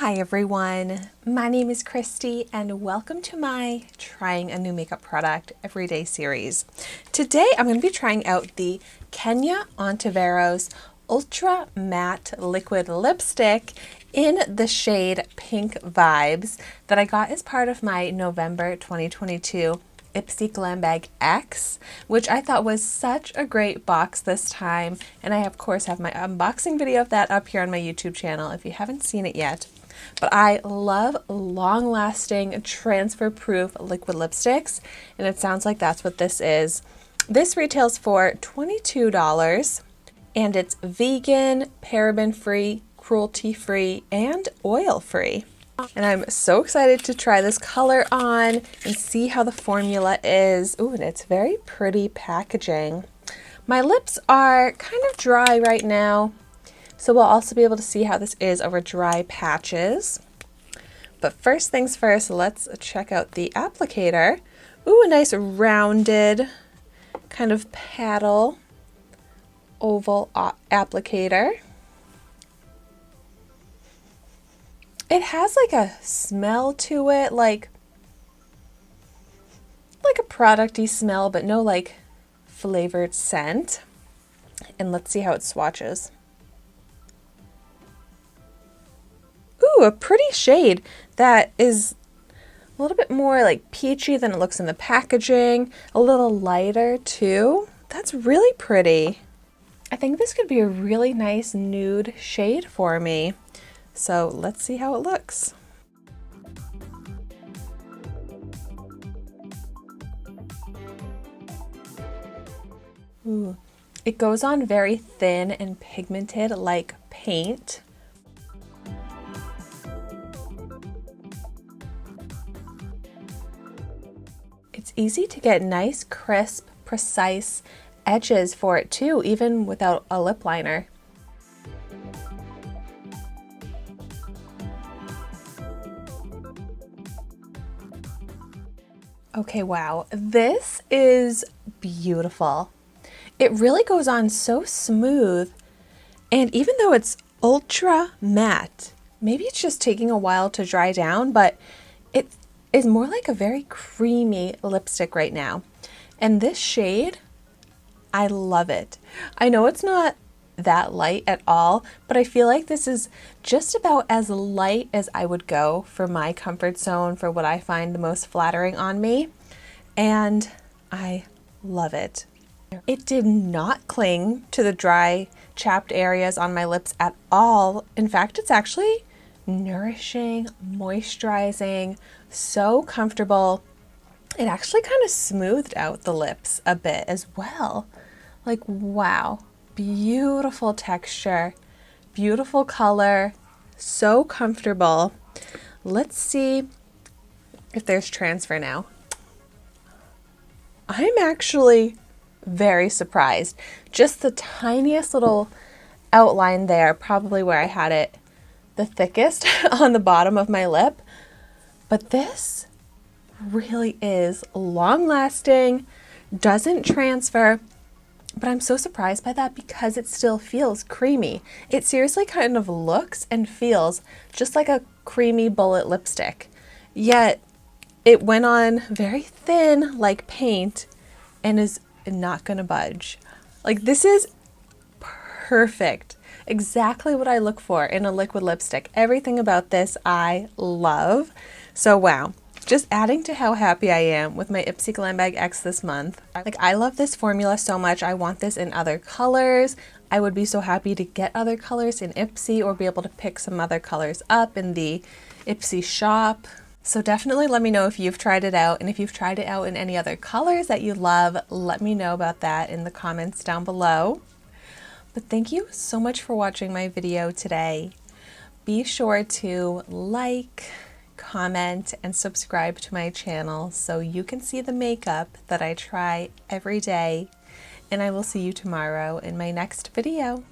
Hi everyone, my name is Christy and welcome to my Trying a New Makeup Product Everyday series. Today I'm going to be trying out the Kenia Ontiveros Ultra Matte Liquid Lipstick in the shade Pink Vibes that I got as part of my November 2022 Ipsy Glam Bag X, which I thought was such a great box this time. And I of course have my unboxing video of that up here on my YouTube channel if you haven't seen it yet. But I love long-lasting, transfer-proof liquid lipsticks, and it sounds like that's what this is. This retails for $22, and it's vegan, paraben-free, cruelty-free, and oil-free. And I'm so excited to try this color on and see how the formula is. Ooh, and it's very pretty packaging. My lips are kind of dry right now, so we'll also be able to see how this is over dry patches. But first things first, let's check out the applicator. Ooh, a nice rounded kind of paddle oval applicator. It has like a smell to it, like a producty smell, but no like flavored scent. And let's see how it swatches. Ooh, a pretty shade that is a little bit more like peachy than it looks in the packaging, a little lighter too. That's really pretty. I think this could be a really nice nude shade for me. So let's see how it looks. Ooh, it goes on very thin and pigmented like paint. It's easy to get nice, crisp, precise edges for it too, even without a lip liner. Okay, wow, this is beautiful. It really goes on so smooth, and even though it's ultra matte, maybe it's just taking a while to dry down, but it is more like a very creamy lipstick right now. And this shade, I love it. I know it's not that light at all, but I feel like this is just about as light as I would go for my comfort zone, for what I find the most flattering on me, and I love it. It did not cling to the dry, chapped areas on my lips at all. In fact, it's actually nourishing, moisturizing, so comfortable. It actually kind of smoothed out the lips a bit as well. Like, wow. Beautiful texture, beautiful color, so comfortable. Let's see if there's transfer now. I'm actually very surprised. Just the tiniest little outline there, probably where I had it the thickest on the bottom of my lip. But this really is long-lasting, doesn't transfer. But I'm so surprised by that because it still feels creamy. It seriously kind of looks and feels just like a creamy bullet lipstick. Yet it went on very thin like paint and is not gonna budge. Like, this is perfect. Exactly what I look for in a liquid lipstick. Everything about this I love. So wow. Just adding to how happy I am with my Ipsy Glam Bag X this month. Like, I love this formula so much. I want this in other colors. I would be so happy to get other colors in Ipsy or be able to pick some other colors up in the Ipsy shop. So definitely let me know if you've tried it out, and if you've tried it out in any other colors that you love, let me know about that in the comments down below. But thank you so much for watching my video today. Be sure to like, comment, and subscribe to my channel so you can see the makeup that I try every day. And I will see you tomorrow in my next video.